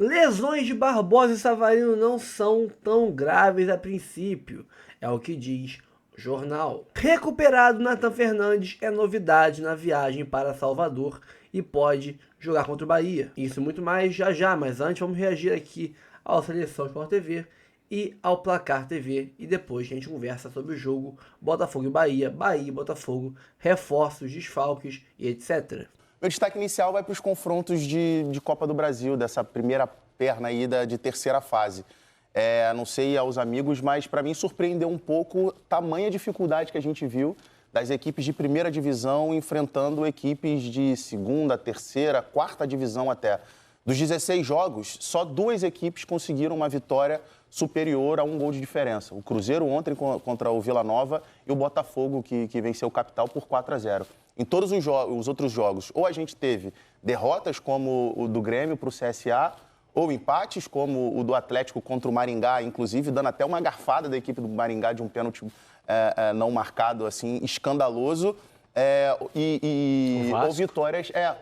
Lesões de Barbosa e Savarino não são tão graves a princípio, é o que diz o jornal. Recuperado, Nathan Fernandes é novidade na viagem para Salvador e pode jogar contra o Bahia. Isso e muito mais já já, mas antes vamos reagir aqui ao Seleção Sport TV e ao Placar TV, e depois a gente conversa sobre o jogo Botafogo e Bahia, Bahia e Botafogo, reforços, desfalques e etc. Meu destaque inicial vai para os confrontos de Copa do Brasil, dessa primeira perna aí de terceira fase. Não sei aos amigos, mas para mim surpreendeu um pouco tamanha dificuldade que a gente viu das equipes de primeira divisão enfrentando equipes de segunda, terceira, quarta divisão até. Dos 16 jogos, só 2 equipes conseguiram uma vitória superior a 1 gol de diferença. O Cruzeiro ontem contra o Vila Nova e o Botafogo, que venceu o Capital por 4-0. Em todos os outros jogos, ou a gente teve derrotas como o do Grêmio para o CSA, ou empates como o do Atlético contra o Maringá, inclusive dando até uma garfada da equipe do Maringá de um pênalti não marcado, assim, escandaloso.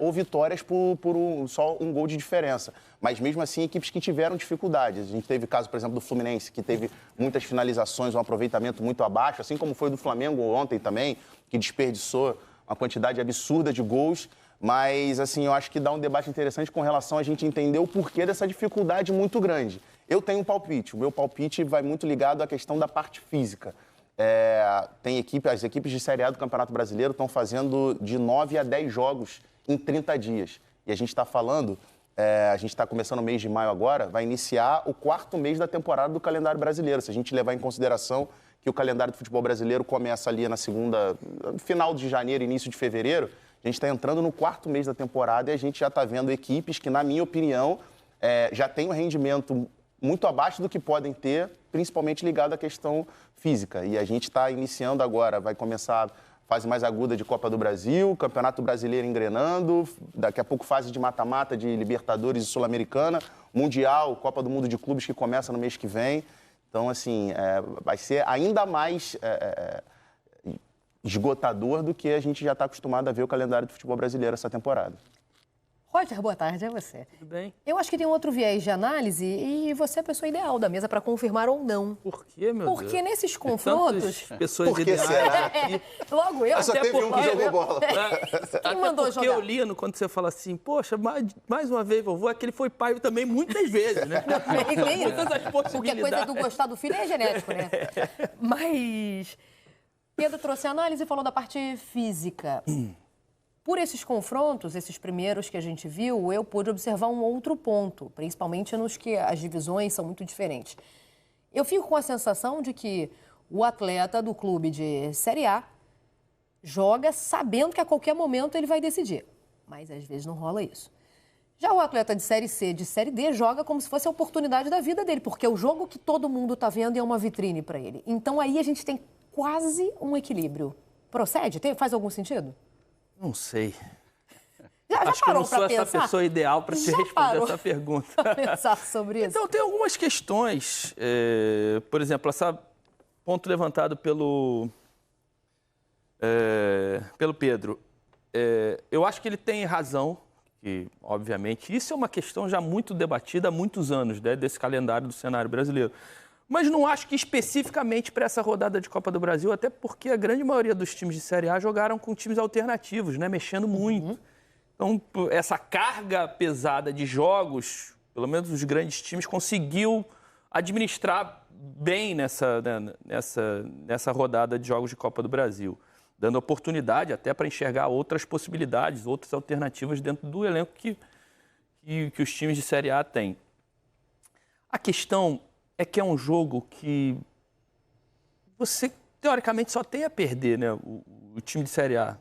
Ou vitórias por só 1 gol de diferença. Mas mesmo assim, equipes que tiveram dificuldades. A gente teve o caso, por exemplo, do Fluminense, que teve muitas finalizações, um aproveitamento muito abaixo, assim como foi do Flamengo ontem também, que desperdiçou uma quantidade absurda de gols. Mas, assim, eu acho que dá um debate interessante com relação a gente entender o porquê dessa dificuldade muito grande. Eu tenho um palpite. O meu palpite vai muito ligado à questão da parte física. As equipes de Série A do Campeonato Brasileiro estão fazendo de 9 a 10 jogos em 30 dias. E a gente está falando, a gente está começando o mês de maio agora, vai iniciar o 4º mês da temporada do calendário brasileiro. Se a gente levar em consideração que o calendário do futebol brasileiro começa ali no final de janeiro, início de fevereiro, a gente está entrando no 4º mês da temporada e a gente já está vendo equipes que, na minha opinião, já têm um rendimento muito abaixo do que podem ter, principalmente ligado à questão física. E a gente está iniciando agora, vai começar a fase mais aguda de Copa do Brasil, Campeonato Brasileiro engrenando, daqui a pouco fase de mata-mata de Libertadores e Sul-Americana, Mundial, Copa do Mundo de Clubes que começa no mês que vem. Então, assim, vai ser ainda mais esgotador do que a gente já está acostumado a ver o calendário do futebol brasileiro essa temporada. Roger, boa tarde, é você. Tudo bem? Eu acho que tem um outro viés de análise e você é a pessoa ideal da mesa para confirmar ou não. Por quê, meu Deus? Porque nesses confrontos... pessoas Por que ideais será? aqui. Logo eu. Só teve um que jogou bola. Quem mandou porque jogar? eu li quando você fala assim, poxa, mais uma vez, vovô, aquele foi pai também muitas vezes, né? Tem isso. Todas as Porque possibilidades. coisa do gostar do filho é genético, né? Mas Pedro trouxe a análise e falou da parte física. Por esses confrontos, esses primeiros que a gente viu, eu pude observar um outro ponto, principalmente nos que as divisões são muito diferentes. Eu fico com a sensação de que o atleta do clube de Série A joga sabendo que a qualquer momento ele vai decidir, mas às vezes não rola isso. Já o atleta de Série C, de Série D, joga como se fosse a oportunidade da vida dele, porque é o jogo que todo mundo está vendo e é uma vitrine para ele. Então aí a gente tem quase um equilíbrio. Procede? Faz algum sentido? Não sei. Já Acho que eu parou não sou pra essa pensar? pessoa ideal para te Já responder parou essa pergunta. pra pensar sobre isso? Então, tem algumas questões. Por exemplo, esse ponto levantado pelo Pedro. Eu acho que ele tem razão, que, obviamente, isso é uma questão já muito debatida há muitos anos, né, desse calendário do cenário brasileiro. Mas não acho que especificamente para essa rodada de Copa do Brasil, até porque a grande maioria dos times de Série A jogaram com times alternativos, né, mexendo muito. Então, essa carga pesada de jogos, pelo menos os grandes times, conseguiu administrar bem nessa rodada de jogos de Copa do Brasil, dando oportunidade até para enxergar outras possibilidades, outras alternativas dentro do elenco que os times de Série A têm. A questão é que é um jogo que você, teoricamente, só tem a perder, né? O time de Série A.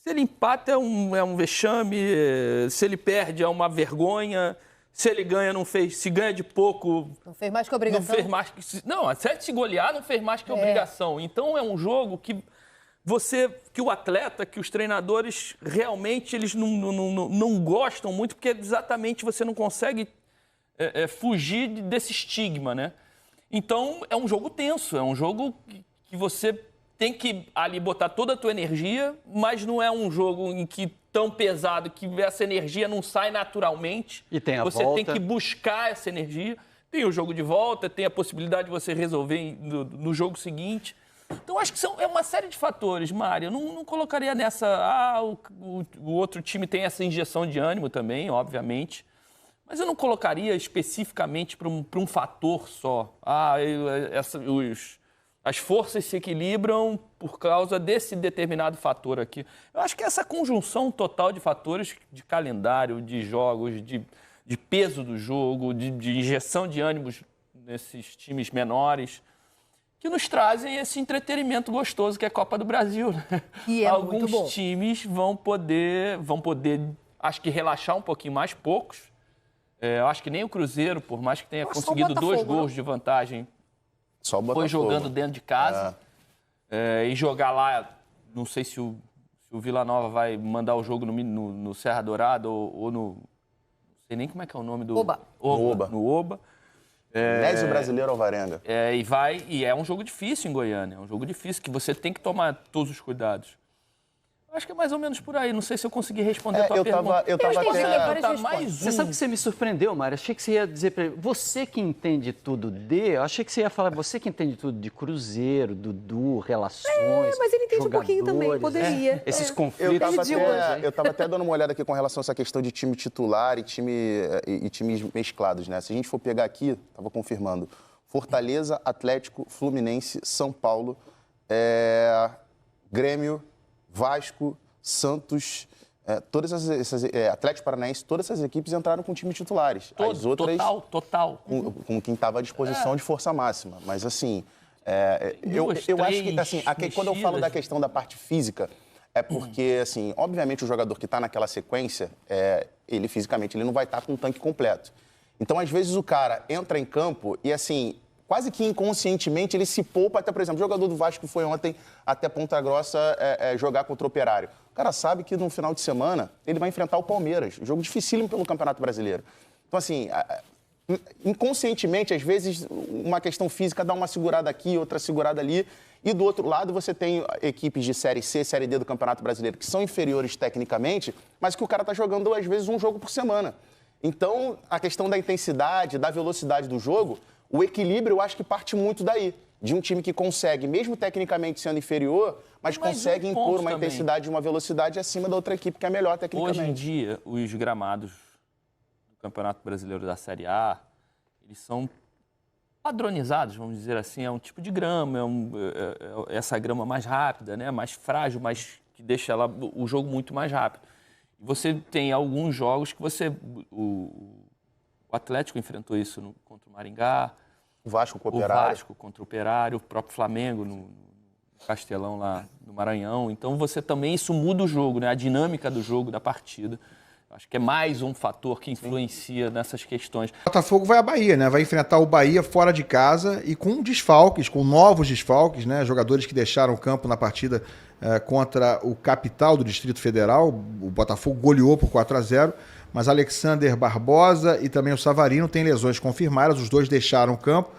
Se ele empata, é um vexame. Se ele perde, é uma vergonha. Se ele ganha, não fez. Se ganha de pouco... Não fez mais que obrigação? Não fez mais que... Não, até se golear, não fez mais que obrigação. Então, é um jogo que que o atleta, que os treinadores, realmente, eles não gostam muito, porque exatamente você não consegue... fugir desse estigma, né? Então, é um jogo tenso, é um jogo que você tem que ali botar toda a tua energia, mas não é um jogo em que tão pesado que essa energia não sai naturalmente. E tem a você volta. tem que buscar essa energia. Tem o jogo de volta, tem a possibilidade de você resolver no jogo seguinte. Então, acho que é uma série de fatores, Mário. Eu não colocaria nessa... o outro time tem essa injeção de ânimo também, obviamente. Mas eu não colocaria especificamente para um fator só. As forças se equilibram por causa desse determinado fator aqui. Eu acho que essa conjunção total de fatores, de calendário, de jogos, de peso do jogo, de injeção de ânimos nesses times menores, que nos trazem esse entretenimento gostoso que é a Copa do Brasil. Né? E é muito bom. Alguns times vão poder, acho que relaxar um pouquinho mais, poucos. Eu acho que nem o Cruzeiro, por mais que tenha conseguido 2 gols de vantagem, Só o Botafogo. foi jogando dentro de casa. E jogar lá, não sei se o Vila Nova vai mandar o jogo no Serra Dourada ou no... Não sei nem como é que é o nome do... Oba. No Oba. Nésio Brasileiro Alvarenga. E é um jogo difícil em Goiânia, é um jogo difícil que você tem que tomar todos os cuidados. Acho que é mais ou menos por aí, não sei se eu consegui responder a tua pergunta. Eu tava até... Você sabe que você me surpreendeu, Mário? Achei que você ia dizer pra ele, você que entende tudo eu achei que você ia falar, você que entende tudo de Cruzeiro, Dudu, relações, mas ele entende um pouquinho também, poderia. Esses conflitos. Eu tava até dando uma olhada aqui com relação a essa questão de time titular e times mesclados, né? Se a gente for pegar aqui, tava confirmando, Fortaleza, Atlético, Fluminense, São Paulo, Grêmio, Vasco, Santos, Atlético Paranaense, todas essas equipes entraram com time titulares. As outras Total. com quem estava à disposição de força máxima. Mas, assim, eu acho que, assim, quando eu falo da questão da parte física, é porque, assim, obviamente o jogador que está naquela sequência, ele fisicamente ele não vai estar com o tanque completo. Então, às vezes, o cara entra em campo e, assim, quase que inconscientemente ele se poupa. Até, por exemplo, o jogador do Vasco foi ontem até Ponta Grossa jogar contra o Operário. O cara sabe que no final de semana ele vai enfrentar o Palmeiras, um jogo dificílimo pelo Campeonato Brasileiro. Então, assim, inconscientemente, às vezes, uma questão física dá uma segurada aqui, outra segurada ali. E do outro lado, você tem equipes de Série C, Série D do Campeonato Brasileiro que são inferiores tecnicamente, mas que o cara está jogando, às vezes, um jogo por semana. Então, a questão da intensidade, da velocidade do jogo, o equilíbrio, eu acho que parte muito daí. De um time que consegue, mesmo tecnicamente sendo inferior, mas consegue impor uma intensidade e uma velocidade acima da outra equipe que é melhor tecnicamente. Hoje em dia, os gramados do Campeonato Brasileiro da Série A, eles são padronizados, vamos dizer assim. É um tipo de grama, essa grama mais rápida, né? Mais frágil, que deixa o jogo muito mais rápido. Você tem alguns jogos que o Atlético enfrentou isso contra o Maringá, o Vasco contra o Operário, o próprio Flamengo no Castelão lá no Maranhão. Então isso muda o jogo, né? A dinâmica do jogo, da partida. Acho que é mais um fator que influencia nessas questões. O Botafogo vai à Bahia, né? Vai enfrentar o Bahia fora de casa e com desfalques, com novos desfalques, né? Jogadores que deixaram o campo na partida contra o Capital do Distrito Federal. O Botafogo goleou por 4-0, mas Alexander Barbosa e também o Savarino têm lesões confirmadas, os dois deixaram o campo.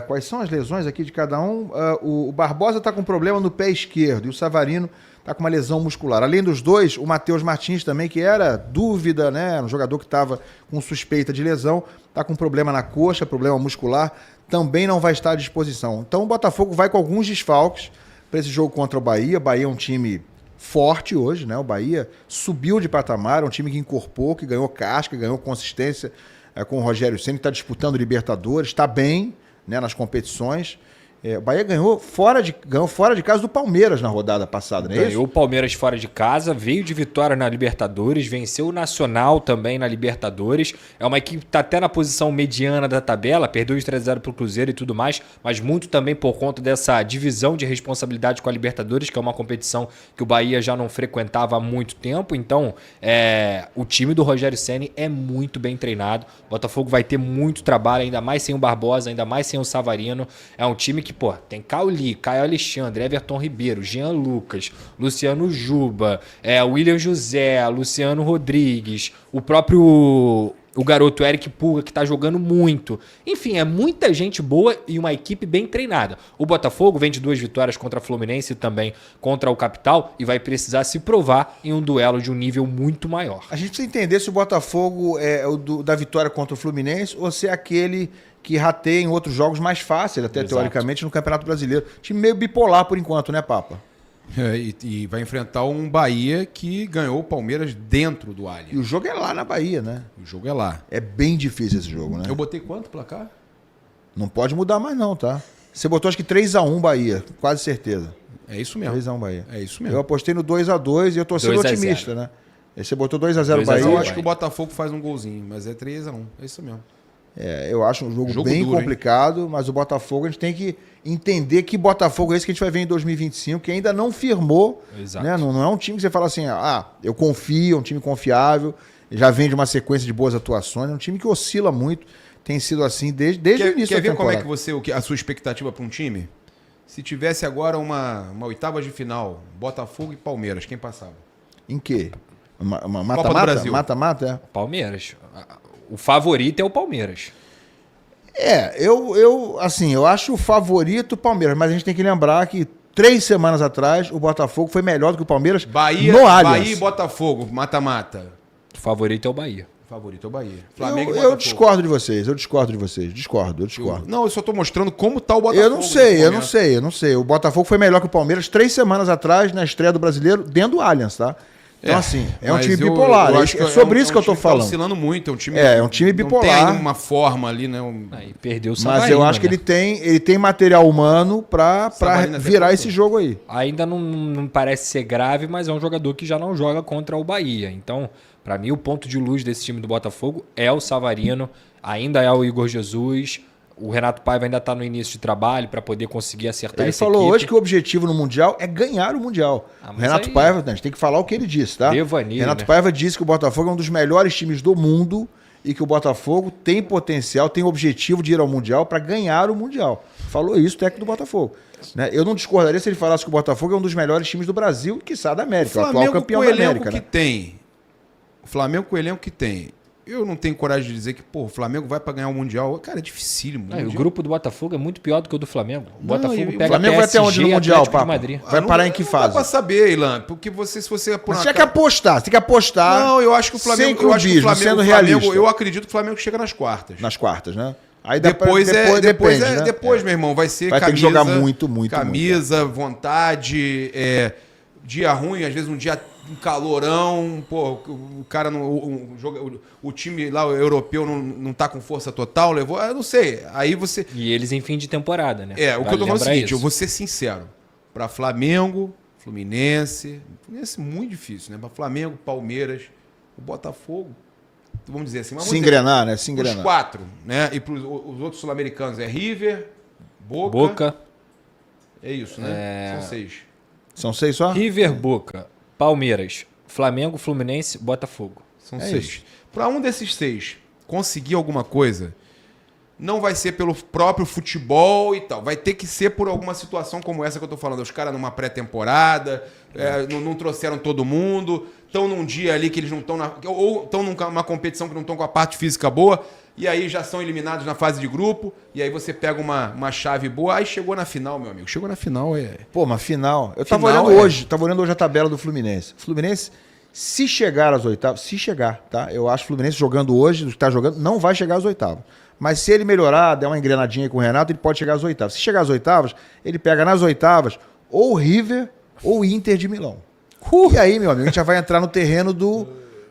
Quais são as lesões aqui de cada um? O Barbosa está com problema no pé esquerdo e o Savarino está com uma lesão muscular. Além dos dois, o Matheus Martins também, que era dúvida, né? Um jogador que estava com suspeita de lesão, está com problema na coxa, problema muscular, também não vai estar à disposição. Então o Botafogo vai com alguns desfalques para esse jogo contra o Bahia. O Bahia é um time forte hoje, né? O Bahia subiu de patamar, é um time que incorporou, que ganhou casca, ganhou consistência com o Rogério Ceni, que está disputando Libertadores, está bem, né, nas competições. O Bahia ganhou fora de casa do Palmeiras na rodada passada, não é isso? Ganhou o Palmeiras fora de casa, veio de vitória na Libertadores, venceu o Nacional também na Libertadores. É uma equipe que está até na posição mediana da tabela, perdeu de 3-0 para o Cruzeiro e tudo mais, mas muito também por conta dessa divisão de responsabilidade com a Libertadores, que é uma competição que o Bahia já não frequentava há muito tempo. Então, o time do Rogério Ceni é muito bem treinado. O Botafogo vai ter muito trabalho, ainda mais sem o Barbosa, ainda mais sem o Savarino. É um time que, tem Cauli, Caio Alexandre, Everton Ribeiro, Jean Lucas, Luciano Juba, William José, Luciano Rodrigues, o próprio O garoto Eric Pulga, que tá jogando muito. Enfim, é muita gente boa e uma equipe bem treinada. O Botafogo vem de 2 vitórias contra a Fluminense e também contra o Capital e vai precisar se provar em um duelo de um nível muito maior. A gente precisa entender se o Botafogo é o da vitória contra o Fluminense ou se é aquele que rateia em outros jogos mais fácil, até Exato. teoricamente, no Campeonato Brasileiro. Time meio bipolar por enquanto, né, Papa? E vai enfrentar um Bahia que ganhou o Palmeiras dentro do E Allianz. o jogo é lá na Bahia, né? O jogo é lá. É bem difícil esse jogo, né? Eu botei quanto placar? Não pode mudar mais não, tá? Você botou acho que 3-1 Bahia, quase certeza. É isso mesmo. 3-1 Bahia. É isso Eu mesmo. apostei no 2-2 e eu tô sendo 2 a 0. otimista, né? Aí você botou 2-0 2 a 0 Bahia. Eu acho Bahia. que o Botafogo faz um golzinho, mas é 3-1. É isso mesmo. Eu acho um jogo bem duro, complicado, mas o Botafogo a gente tem que entender que Botafogo é esse que a gente vai ver em 2025, que ainda não firmou. Exato. Né? Não é um time que você fala assim, eu confio, é um time confiável, já vem de uma sequência de boas atuações, é um time que oscila muito, tem sido assim desde o início Quer da ver como é temporada. que a sua expectativa para um time? Se tivesse agora uma oitava de final, Botafogo e Palmeiras, quem passava? Em quê? do Mata-mata? Brasil. Mata-mata, é. Palmeiras. O favorito é o Palmeiras. Eu acho o favorito o Palmeiras, mas a gente tem que lembrar que 3 semanas atrás o Botafogo foi melhor do que o Palmeiras Bahia, no Allianz. Bahia e Botafogo, mata-mata. O favorito é o Bahia. Favorito é o Bahia. Flamengo e Eu Botafogo. discordo de vocês, discordo. Não, eu só tô mostrando como tá o Botafogo. Eu não sei. O Botafogo foi melhor que o Palmeiras 3 semanas atrás na estreia do Brasileiro dentro do Allianz, tá? Então, é um mas time eu bipolar. acho que É sobre isso que eu tô time falando. Tá oscilando muito, é um time. É um time bipolar. Não tem uma forma ali, né? Aí perdeu o Mas Savarino, eu acho que né? ele tem material humano pra Savarino até virar voltou. esse jogo aí. Ainda não parece ser grave, mas é um jogador que já não joga contra o Bahia. Então, para mim, o ponto de luz desse time do Botafogo é o Savarino, ainda é o Igor Jesus. O Renato Paiva ainda está no início de trabalho para poder conseguir acertar Ele essa falou equipe. hoje que o objetivo no Mundial é ganhar o Mundial. Ah, O mas Renato aí- Paiva, a gente tem que falar o que ele disse, tá? Devaneio, Renato né? Paiva disse que o Botafogo é um dos melhores times do mundo e que o Botafogo tem potencial, tem o objetivo de ir ao Mundial para ganhar o Mundial. Falou isso o técnico do Botafogo. Né? Eu não discordaria se ele falasse que o Botafogo é um dos melhores times do Brasil e, quiçá, da América, o atual campeão com da o elenco América. que Né? tem. O Flamengo com o elenco que tem. Eu não tenho coragem de dizer que, pô, o Flamengo vai pra ganhar o Mundial. Cara, é dificílimo. Ah, o grupo do Botafogo é muito pior do que o do Flamengo. O Botafogo e o pega Flamengo vai até onde no PSG, Mundial, Atlético de Papa? Madrid. Vai parar em que Não fase? dá pra saber, Ilan. Porque se você... Por Você um tinha que apostar, você tem que apostar. Não, eu acho que o Flamengo... Sem eu acho que o clubismo, Flamengo, sendo o Flamengo- realista. eu acredito que o Flamengo chega nas quartas. Nas quartas, né? Aí Depois, depende, né? depois, meu irmão, vai ser Vai ter camisa... que jogar muito, muito, Camisa, vontade, dia ruim, às vezes um dia um calorão, pô, o cara, o time lá o europeu não tá com força total, levou, eu não sei, aí você... E eles em fim de temporada, né? o que eu tô falando é o Vale seguinte, lembrar eu vou isso. ser sincero, pra Flamengo, Fluminense muito difícil, né? Pra Flamengo, Palmeiras, o Botafogo, vamos dizer assim, mas Se vamos dizer, engrenar, né? Se os engrenar. 4, né? E pros os outros sul-americanos é River, Boca, é isso, né? São 6. São 6 só? River, Boca, Palmeiras, Flamengo, Fluminense, Botafogo. São É 6. isso. Para um desses 6 conseguir alguma coisa, não vai ser pelo próprio futebol e tal. Vai ter que ser por alguma situação como essa que eu tô falando. Os caras numa pré-temporada, não trouxeram todo mundo, estão num dia ali que eles não estão ou estão numa competição que não estão com a parte física boa, e aí já são eliminados na fase de grupo, e aí você pega uma chave boa, aí chegou na final, meu amigo. Chegou na final, Pô, mas final. Eu tava Final, olhando hoje a tabela do Fluminense. O Fluminense, se chegar às oitavas, se chegar, tá? Eu acho que o Fluminense jogando hoje, do que tá jogando, não vai chegar às oitavas. Mas se ele melhorar, der uma engrenadinha aí com o Renato, ele pode chegar às oitavas. Se chegar às oitavas, ele pega nas oitavas ou River ou Inter de Milão. E aí, meu amigo, a gente já vai entrar no terreno do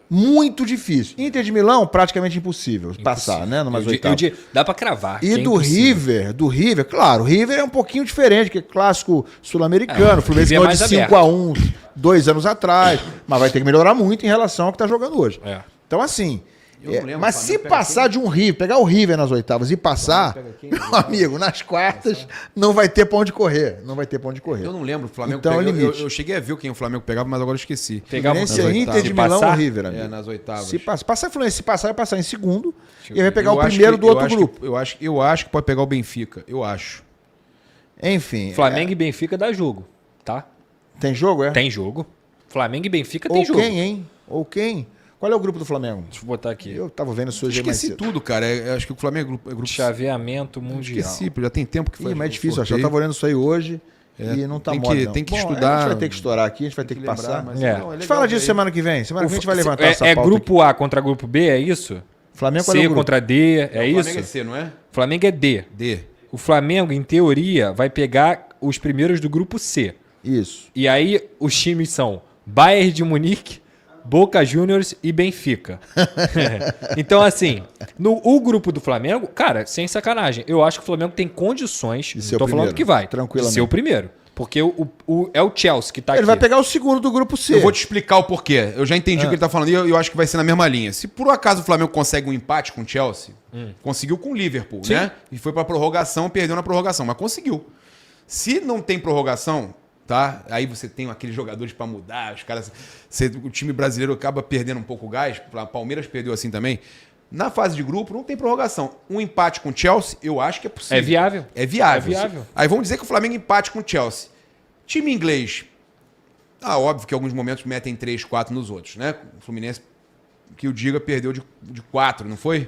muito difícil. Inter de Milão, praticamente impossível passar, né? Numas oitavas. Dá pra cravar. E que é do impossível. River, claro, o River é um pouquinho diferente, que é clássico sul-americano. O Fluminense River é ganhou de mais 5-1 2 anos atrás, mas vai ter que melhorar muito em relação ao que tá jogando hoje. É. Então, assim, Eu não lembro, mas o se Flamengo pega passar de um River, pegar o River nas oitavas e passar, pega quem? meu amigo, nas quartas, não vai ter pão de correr. Não vai ter pão de correr. Eu não lembro, o Flamengo Então é o pegou, limite. eu cheguei a ver quem o Flamengo pegava, mas agora eu esqueci. Pegava Fluminense nas é Inter oitavas. de Se Milão ou passar, River, amigo. nas oitavas. Se passar Fluminense, se passar, vai passar em segundo e aí vai pegar Eu o acho primeiro que- do outro grupo. Eu acho que pode pegar o Benfica, eu acho. Enfim. Flamengo e Benfica dá jogo, tá? Tem jogo, é? Tem jogo. Flamengo e Benfica tem Ou jogo. quem, hein? Ou quem? Qual é o grupo do Flamengo? Deixa eu botar aqui. Eu tava vendo isso hoje mais Esqueci cedo. tudo, cara. Acho que o Flamengo é grupo... Chaveamento mundial. Esqueci, já tem tempo que faz. Ih, mas é difícil achar. Eu sorteio. tava olhando isso aí hoje e não tá tem mole, que- não. tem que Bom, estudar. A gente vai ter que estourar aqui, a gente vai ter que lembrar, passar. mas É. não, A gente legal fala disso ver. semana que vem. Semana que vem a gente vai levantar É, essa é pauta grupo aqui. A contra grupo B, é isso? Flamengo qual é o C grupo? contra D, é O Flamengo isso? é C, não é? Flamengo é D. D. O Flamengo, em teoria, vai pegar os primeiros do grupo C. Isso. E aí os times são Bayern de Munique, Boca Juniors e Benfica. Então, assim, o grupo do Flamengo, cara, sem sacanagem, eu acho que o Flamengo tem condições, ser tô o falando primeiro, que vai, de tranquilamente. ser o primeiro. Porque é o Chelsea que tá Ele aqui. vai pegar o segundo do grupo C. Eu vou te explicar o porquê. Eu já entendi o que ele tá falando e eu acho que vai ser na mesma linha. Se por acaso o Flamengo consegue um empate com o Chelsea, conseguiu com o Liverpool, né? E foi pra prorrogação, perdeu na prorrogação, mas conseguiu. Se não tem prorrogação, tá? Aí você tem aqueles jogadores pra mudar, os caras... o time brasileiro acaba perdendo um pouco o gás, o Palmeiras perdeu assim também. Na fase de grupo não tem prorrogação. Um empate com o Chelsea, eu acho que é possível. É viável. É viável. É viável. Aí vamos dizer que o Flamengo empate com o Chelsea. Time inglês. Óbvio que em alguns momentos metem 3, 4 nos outros, né? O Fluminense, que o diga, perdeu de 4, não foi?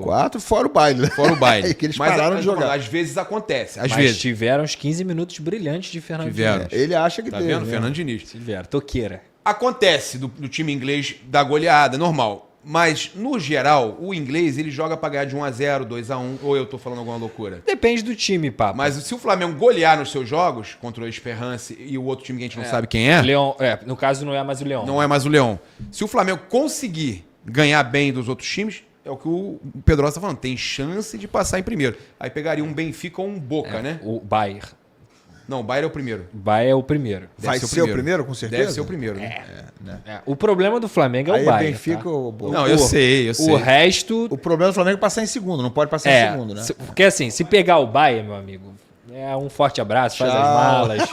4 fora o baile, né? Fora o baile. Que eles Mas pararam de jogar. Às vezes acontece. Às Mas vezes. tiveram uns 15 minutos brilhantes de Fernando Tiveram. Diniz. Ele acha que Tá teve, vendo? né? Fernando Diniz. Tiveram, toqueira. Acontece do time inglês dar goleada, normal. Mas, no geral, o inglês ele joga pra ganhar de 1-0, 2-1, ou eu tô falando alguma loucura? Depende do time, papo. Mas se o Flamengo golear nos seus jogos, contra o Esperance e o outro time que a gente não sabe quem é, Leão, no caso não é mais o Leão. não é mais o Leão. Se o Flamengo conseguir ganhar bem dos outros times, é o que o Pedrosa tá falando, tem chance de passar em primeiro. Aí pegaria um Benfica ou um Boca, né? O Bayern. Não, o Bayern é o primeiro. Bayern é o primeiro. Vai ser o primeiro, com certeza? Deve ser o primeiro, né? É, o problema do Flamengo é Aí o Bayern. Benfica tá? ou Boca. Não, eu sei. O resto O problema do Flamengo é passar em segundo, não pode passar em segundo, né? Porque assim, se pegar o Bayern, meu amigo, é um forte abraço, faz Tchau. as malas,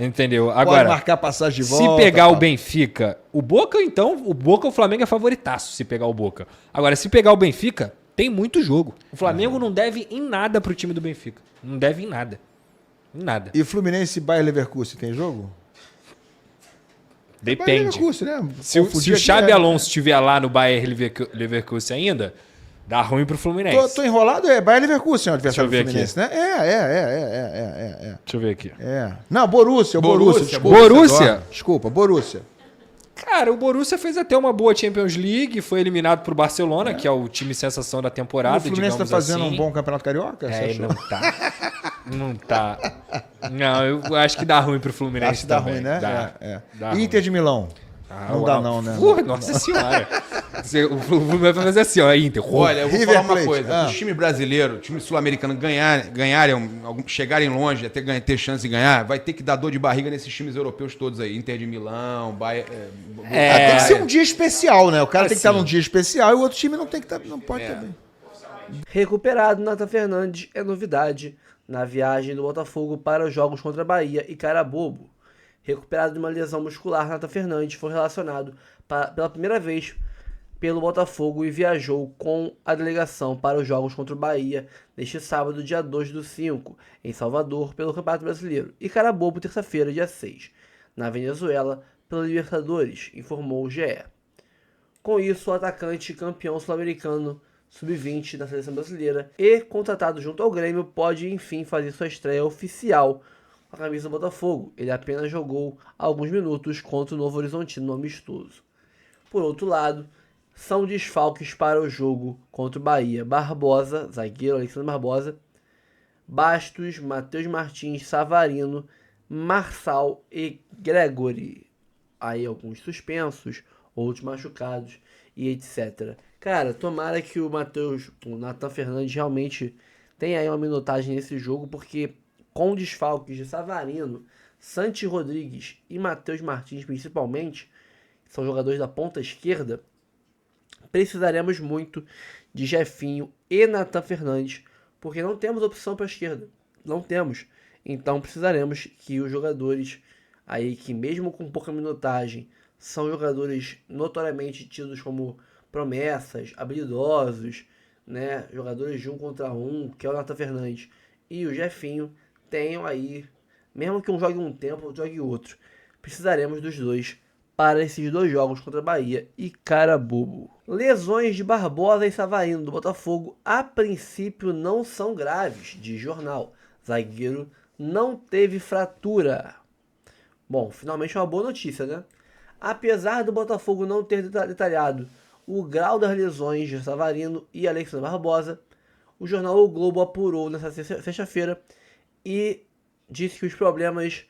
entendeu? Pode Agora, marcar passagem de se volta. pegar o tal. Benfica, o Boca, então, o Flamengo é favoritaço se pegar o Boca. Agora, se pegar o Benfica, tem muito jogo. O Flamengo não deve em nada pro time do Benfica. Não deve em nada. Em nada. E Fluminense e Bayer Leverkusen tem jogo? Bayer Depende. Leverkusen, né? Se o Confundi aqui, Xabi né? Alonso estiver lá no Bayern Leverkusen ainda, dá ruim pro Fluminense. Tô enrolado, é Bayer Leverkusen o adversário do Deixa eu ver Fluminense, né? É. Deixa eu ver aqui. Não, Borussia, desculpa. Borussia? Desculpa, Borussia. Cara, o Borussia fez até uma boa Champions League, foi eliminado pro Barcelona, que é o time sensação da temporada, O Fluminense tá digamos fazendo assim. um bom campeonato carioca? você É, achou? não tá. Não tá. Não, eu acho que dá ruim pro Fluminense Acho que dá também. ruim, né? Dá. Dá Inter de Milão. Não dá não, né? Nossa senhora. O Fluminense vai fazer assim, ó, Inter. Olha, eu vou River falar uma Plate. coisa. Os times brasileiros, time sul-americano chegarem longe, até ter chance de ganhar, vai ter que dar dor de barriga nesses times europeus todos aí. Inter de Milão, Bayern... Tem que ser um dia especial, né? O cara tem que estar Assim. num dia especial e o outro time não tem que estar, não pode também. Recuperado, Nathan Fernandes é novidade na viagem do Botafogo para os jogos contra Bahia e Carabobo. Recuperado de uma lesão muscular, Nathan Fernandes foi relacionado pela primeira vez pelo Botafogo e viajou com a delegação para os jogos contra o Bahia neste sábado, dia 2/5, em Salvador, pelo Campeonato Brasileiro, e Carabobo, terça-feira, dia 6, na Venezuela, pela Libertadores, informou o GE. Com isso, o atacante campeão sul-americano sub-20 da seleção brasileira e contratado junto ao Grêmio pode enfim fazer sua estreia oficial com a camisa do Botafogo. Ele apenas jogou alguns minutos contra o Novo Horizontino no amistoso. Por outro lado, são desfalques para o jogo contra o Bahia: Barbosa, zagueiro Alexandre Barbosa, Bastos, Matheus Martins, Savarino, Marçal e Gregory. Aí alguns suspensos, outros machucados e etc. Cara, tomara que o Nathan Fernandes realmente tenha aí uma minutagem nesse jogo, porque com desfalques de Savarino, Santi Rodrigues e Matheus Martins principalmente, que são jogadores da ponta esquerda, precisaremos muito de Jefinho e Nathan Fernandes, porque não temos opção para a esquerda. Não temos. Então precisaremos que os jogadores aí, que mesmo com pouca minutagem, são jogadores notoriamente tidos como promessas, habilidosos, né? Jogadores de 1 contra 1, que é o Nathan Fernandes e o Jefinho, tenham aí, mesmo que um jogue um tempo, outro jogue outro, precisaremos dos dois para esses 2 jogos contra Bahia e Carabobo. Lesões de Barbosa e Savarino do Botafogo a princípio não são graves, diz jornal. Zagueiro não teve fratura. Bom, finalmente uma boa notícia, né? Apesar do Botafogo não ter detalhado o grau das lesões de Savarino e Alexandre Barbosa, o jornal O Globo apurou nessa sexta-feira e disse que os problemas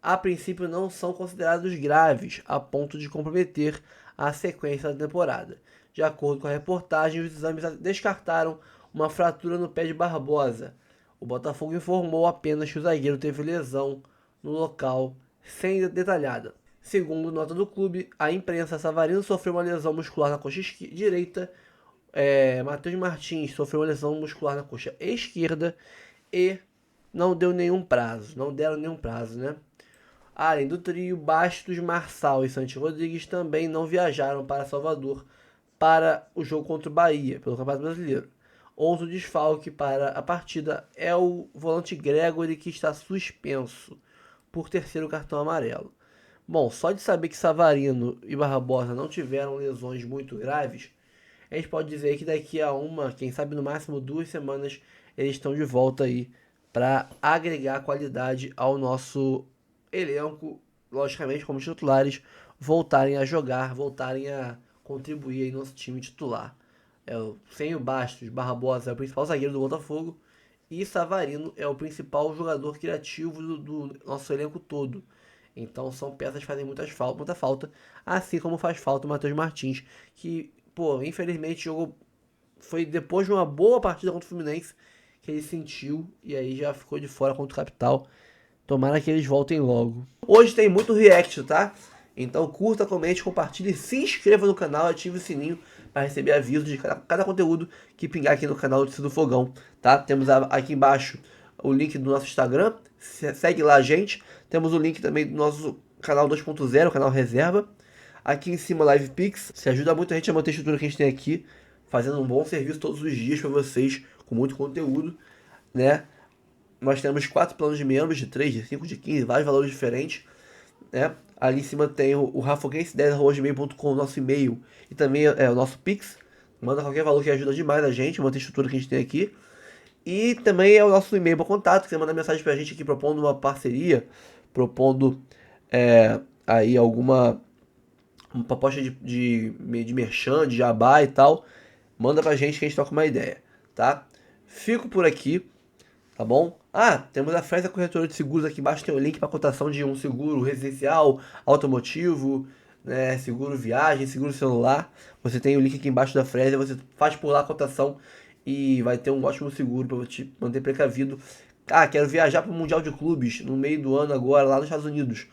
a princípio não são considerados graves, a ponto de comprometer a sequência da temporada. De acordo com a reportagem, os exames descartaram uma fratura no pé de Barbosa. O Botafogo informou apenas que o zagueiro teve lesão no local, sem detalhada. Segundo nota do clube, a imprensa, Savarino sofreu uma lesão muscular na coxa direita, Matheus Martins sofreu uma lesão muscular na coxa esquerda e não deram nenhum prazo, né? Além do trio, Bastos, Marçal e Santi Rodrigues também não viajaram para Salvador para o jogo contra o Bahia, pelo Campeonato Brasileiro. Outro desfalque para a partida é o volante Gregory, que está suspenso por terceiro cartão amarelo. Bom, só de saber que Savarino e Barbosa não tiveram lesões muito graves, a gente pode dizer que daqui a quem sabe no máximo 2 semanas, eles estão de volta aí para agregar qualidade ao nosso elenco, logicamente como titulares, voltarem a jogar, voltarem a contribuir aí no nosso time titular. Sem o Bastos, Barbosa é o principal zagueiro do Botafogo e Savarino é o principal jogador criativo do nosso elenco todo. Então são peças que fazem muita falta, assim como faz falta o Matheus Martins, que, infelizmente foi depois de uma boa partida contra o Fluminense que ele sentiu e aí já ficou de fora contra o Capital. Tomara que eles voltem logo. Hoje tem muito react, tá? Então curta, comente, compartilhe, se inscreva no canal, ative o sininho para receber aviso de cada conteúdo que pingar aqui no canal do Notícias do Fogão, tá? Temos aqui embaixo o link do nosso Instagram, segue lá a gente. Temos o link também do nosso canal 2.0, canal reserva. Aqui em cima, Live Pix, se ajuda muito a gente a manter a estrutura que a gente tem aqui, fazendo um bom serviço todos os dias para vocês, com muito conteúdo, né? Nós temos 4 planos de membros, de 3, de 5, de 15, vários valores diferentes, né? Ali em cima tem o rafoguense10@gmail.com, o nosso e-mail, e também o nosso Pix. Manda qualquer valor que ajuda demais a gente, manter a estrutura que a gente tem aqui. E também é o nosso e-mail para contato, que você manda mensagem pra gente aqui propondo uma parceria, propondo aí uma proposta de merchan, de jabá e tal. Manda pra gente que a gente troca uma ideia, tá? Fico por aqui, tá bom? Temos a Fresa Corretora de Seguros, aqui embaixo tem o link para cotação de um seguro residencial, automotivo, né, seguro viagem, seguro celular. Você tem o link aqui embaixo da Fresa, você faz por lá a cotação e vai ter um ótimo seguro para te manter precavido. Quero viajar para o Mundial de Clubes no meio do ano agora, lá nos Estados Unidos.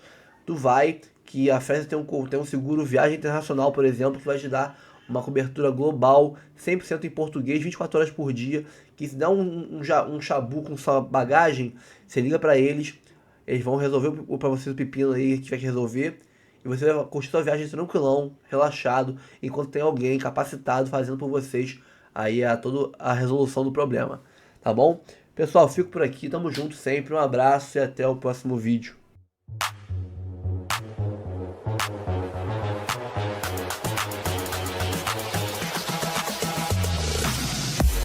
Tu vai, que a Fresa tem um seguro viagem internacional, por exemplo, que vai te dar uma cobertura global, 100% em português, 24 horas por dia, que se dá um chabu com sua bagagem, você liga para eles vão resolver para você o pepino aí que tiver que resolver, e você vai curtir sua viagem tranquilão, relaxado, enquanto tem alguém capacitado fazendo por vocês aí toda a resolução do problema, tá bom? Pessoal, fico por aqui, tamo junto sempre, um abraço e até o próximo vídeo.